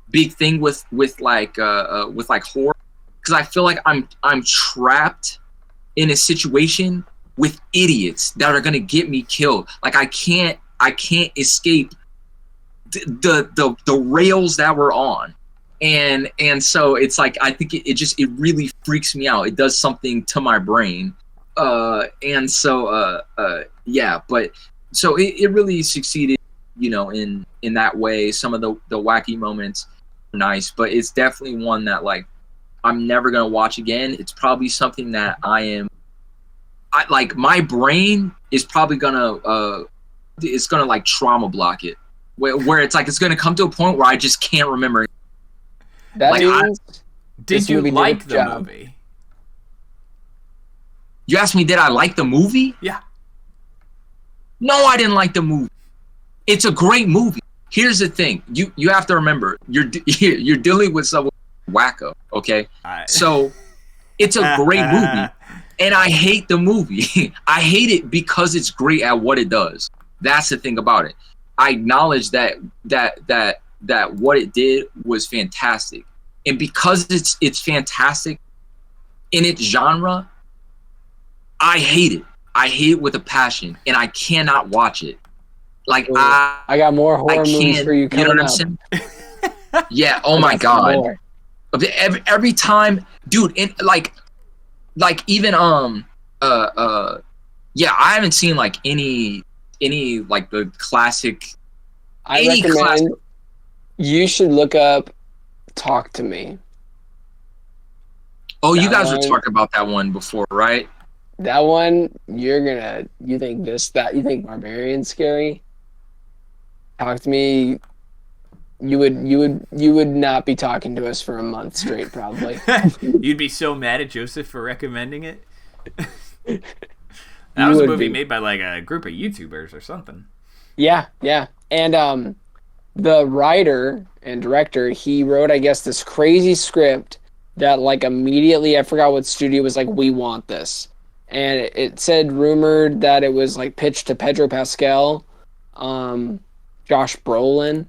big thing with like horror, because I feel like I'm trapped in a situation with idiots that are gonna get me killed. Like I can't escape the rails that we're on. And so it's like I think it really freaks me out. It does something to my brain. And so yeah, but so it really succeeded, you know, in that way. Some of the wacky moments are nice, but it's definitely one that like I'm never gonna watch again. It's probably something that I like my brain is probably gonna it's gonna like trauma block it, where it's like it's gonna come to a point where I just can't remember. That like, means did you like the movie? You asked me, did I like the movie? Yeah. No, I didn't like the movie. It's a great movie. Here's the thing: you have to remember, you're dealing with someone wacko. Okay, so it's a great movie, and I hate the movie. I hate it because it's great at what it does. That's the thing about it. I acknowledge that what it did was fantastic, and because it's fantastic in its genre, I hate it. I hate it with a passion, and I cannot watch it. Like I got more horror movies for you coming know what I'm up. saying? Yeah. Oh my god. Every time, dude. Like even yeah. I haven't seen like any like the classic. I recommend you should look up Talk to Me. Oh, you guys were talking about that one before, right? That one, you think Barbarian's scary? Talk to Me, you would not be talking to us for a month straight, probably. You'd be so mad at Joseph for recommending it. That was a movie made by like a group of YouTubers or something. Yeah. And the writer and director, he wrote, I guess, this crazy script that like immediately, I forgot what studio was like, we want this. And it said, rumored that it was like pitched to Pedro Pascal, Josh Brolin,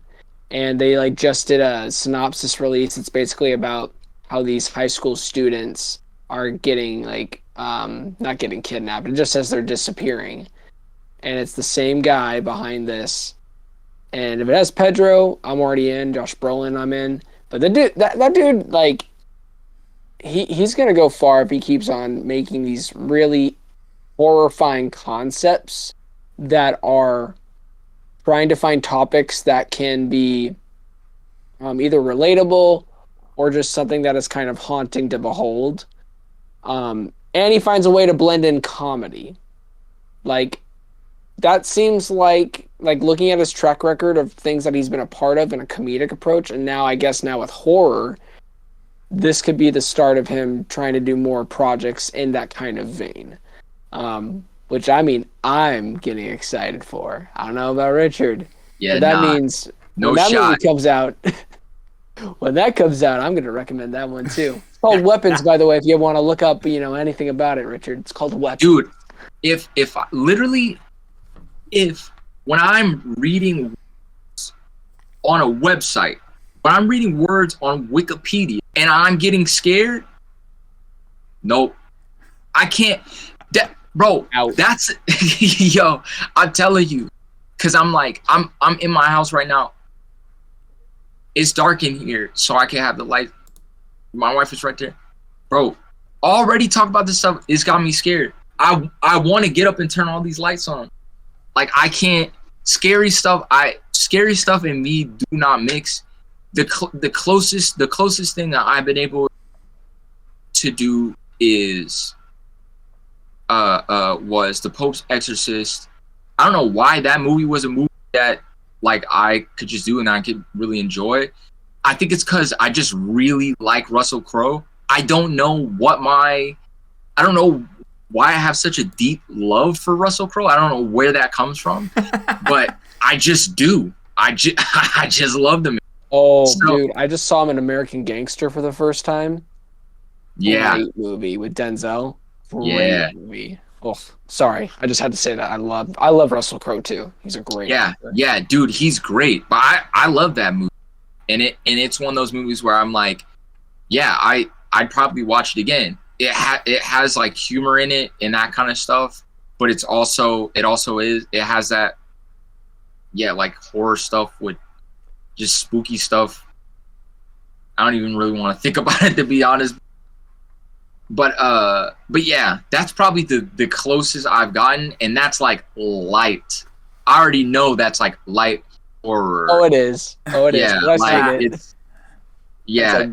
and they like just did a synopsis release. It's basically about how these high school students are getting like, not getting kidnapped. It just says they're disappearing. And it's the same guy behind this. And if it has Pedro, I'm already in. Josh Brolin, I'm in. But the dude, that dude, like, he's gonna go far if he keeps on making these really horrifying concepts that are trying to find topics that can be either relatable or just something that is kind of haunting to behold. And he finds a way to blend in comedy. Like, that seems like looking at his track record of things that he's been a part of in a comedic approach, and now with horror, this could be the start of him trying to do more projects in that kind of vein. Which, I mean, I'm getting excited for. I don't know about Richard. Yeah, but that means no when that shot. movie comes out, when that comes out, I'm going to recommend that one too. It's called Weapons, by the way, if you want to look up, anything about it, Richard. It's called Weapons. Dude, if when I'm reading on a website, when I'm reading words on Wikipedia and I'm getting scared, nope. I can't. Bro, that's yo, I'm telling you, because I'm in my house right now. It's dark in here, so I can have the light. My wife is right there. Bro, already talk about this stuff. It's got me scared. I want to get up and turn all these lights on. Like, I can't. Scary stuff and me do not mix. The closest thing that I've been able to do is was The Pope's Exorcist. I don't know why that movie was a movie that like I could just do and I could really enjoy. I think it's because I just really like Russell Crowe. I don't know why I have such a deep love for Russell Crowe. I don't know where that comes from, but I just do. I just love them. Oh, so, dude, I just saw him in American Gangster for the first time. Yeah. Great movie with Denzel. Great movie. Oh, sorry. I just had to say that. I love Russell Crowe too. He's a great actor. Yeah, dude, he's great. But I love that movie. And it's one of those movies where I'm like, yeah, I'd probably watch it again. It has like humor in it and that kind of stuff, but it has that, yeah, like horror stuff with just spooky stuff. I don't even really want to think about it, to be honest. But yeah, that's probably the closest I've gotten, and that's like light. I already know that's like light horror. Oh, it is. Yeah, like like,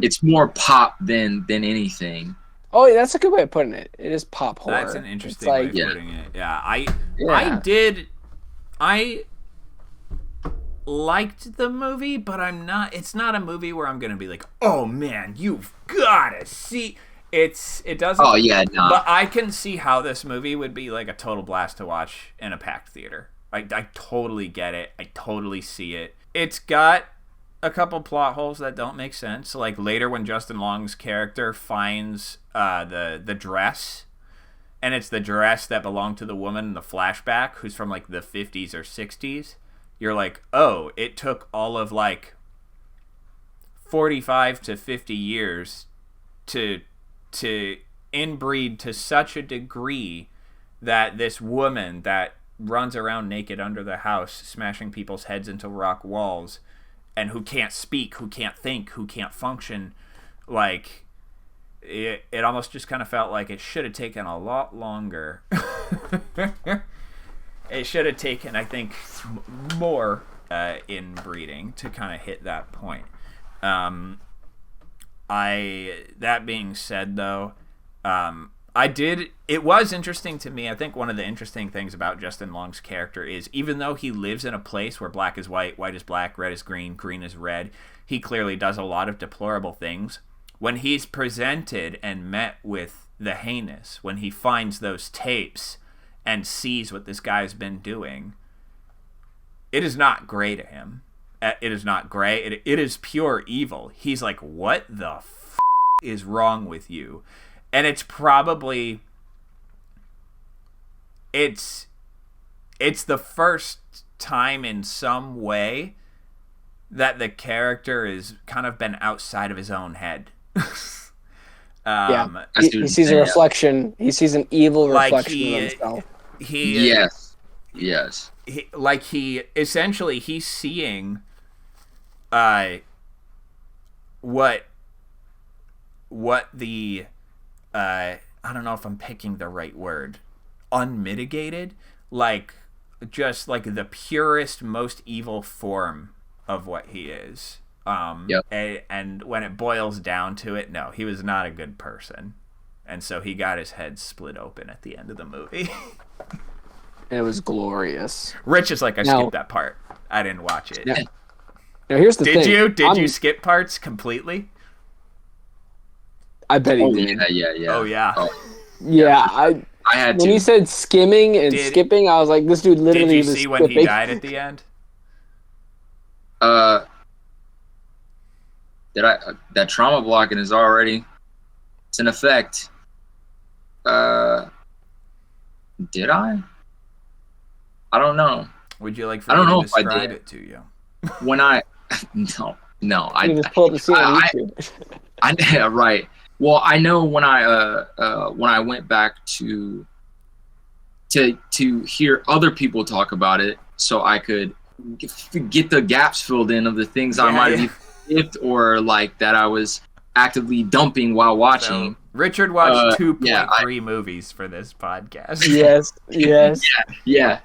it's more pop than anything. Oh, that's a good way of putting it. It is pop horror. That's an interesting way of putting it. Yeah, I liked the movie, but it's not a movie where I'm gonna be like, oh man, you've gotta see. It doesn't. Oh yeah, no. But I can see how this movie would be like a total blast to watch in a packed theater. I totally get it. I totally see it. It's got a couple plot holes that don't make sense. Like later when Justin Long's character finds the dress, and it's the dress that belonged to the woman in the flashback who's from like the 50s or 60s. You're like, oh, it took all of like 45 to 50 years to inbreed to such a degree that this woman that runs around naked under the house smashing people's heads into rock walls and who can't speak, who can't think, who can't function, like it almost just kind of felt like it should have taken a lot longer. It should have taken, I think, more inbreeding to kind of hit that point. That being said, though, it was interesting to me. I think one of the interesting things about Justin Long's character is even though he lives in a place where black is white, white is black, red is green, green is red, he clearly does a lot of deplorable things. When he's presented and met with the heinous, when he finds those tapes and sees what this guy's been doing, it is not gray to him. It is not gray. It is pure evil. He's like, what the is wrong with you? And it's probably it's the first time in some way that the character is kind of been outside of his own head. He sees a reflection. He sees an evil reflection of himself. Yes. He's seeing what the I don't know if I'm picking the right word, unmitigated, like just like the purest, most evil form of what he is. And when it boils down to it, no, he was not a good person, and so he got his head split open at the end of the movie. It was glorious. Rich is like, I skipped that part. I didn't watch it. Yeah. Now here's the thing. Did you skip parts completely? I bet he did. Yeah. Oh yeah. Yeah, I had to. When he said skimming and skipping, I was like, this dude literally was Did you see when he died at the end? That trauma blocking is already, it's in effect. Did I? I don't know. Would you like for me to describe it to you? When I no, I just pull up the scene on YouTube. Yeah, right. Well, I know when I went back to hear other people talk about it, so I could get the gaps filled in of the things I might have skipped or like that I was actively dumping while watching. So, Richard watched 2.3 movies for this podcast. Yes. Yeah.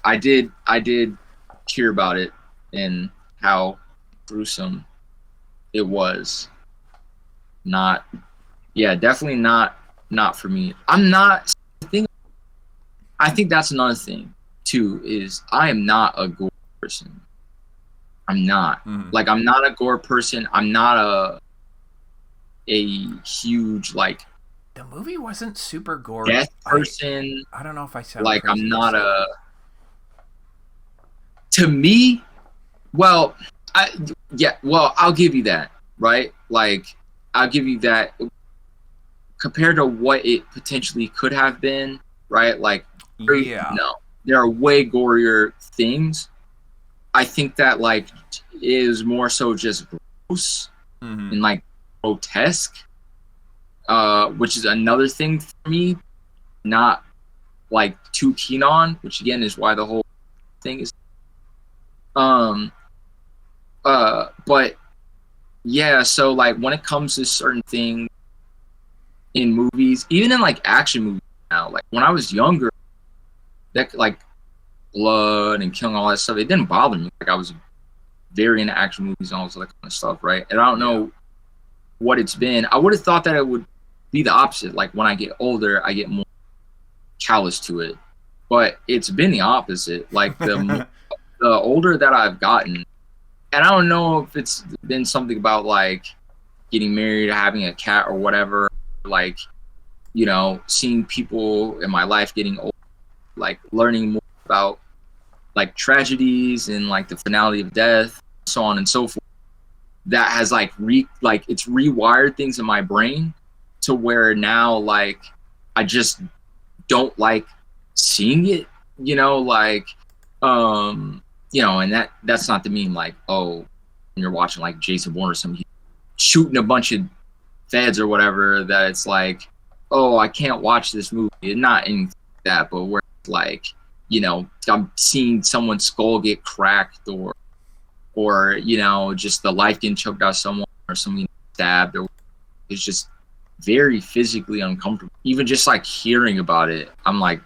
I did hear about it and how gruesome it was. Definitely not for me. I think that's another thing too, is I am not a gore person. I'm not. Mm-hmm. Like, I'm not a gore person. I'm not a huge, like, the movie wasn't super gory. Death person. I don't know if I sound like crazy. I'm not a. To me, well, I'll give you that, right? Like, I'll give you that, compared to what it potentially could have been, right? Like, Yeah. no, there are way gorier things. I think that like is more so just gross and like grotesque, which is another thing for me, not like too keen on, which again is why the whole thing is. But yeah, so like when it comes to certain things in movies, even in like action movies now, like when I was younger, that like blood and killing all that stuff, it didn't bother me. Like I was very into action movies and all that kind of stuff, right? And I don't know what it's been. I would have thought that it would be the opposite. Like when I get older, I get more callous to it. But it's been the opposite. Like the older that I've gotten, and I don't know if it's been something about like getting married, having a cat or whatever, like, you know, seeing people in my life getting old, like learning more about like tragedies and like the finality of death, so on and so forth. That has like it's rewired things in my brain to where now like I just don't like seeing it, you know, like you know, and that's not to mean like, oh, when you're watching like Jason Bourne or something shooting a bunch of feds or whatever, that it's like, oh, I can't watch this movie. Not in that, but where it's like, you know, I'm seeing someone's skull get cracked or you know, just the life getting choked out of someone or someone stabbed, or it's just very physically uncomfortable. Even just like hearing about it, I'm like,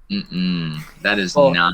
that is not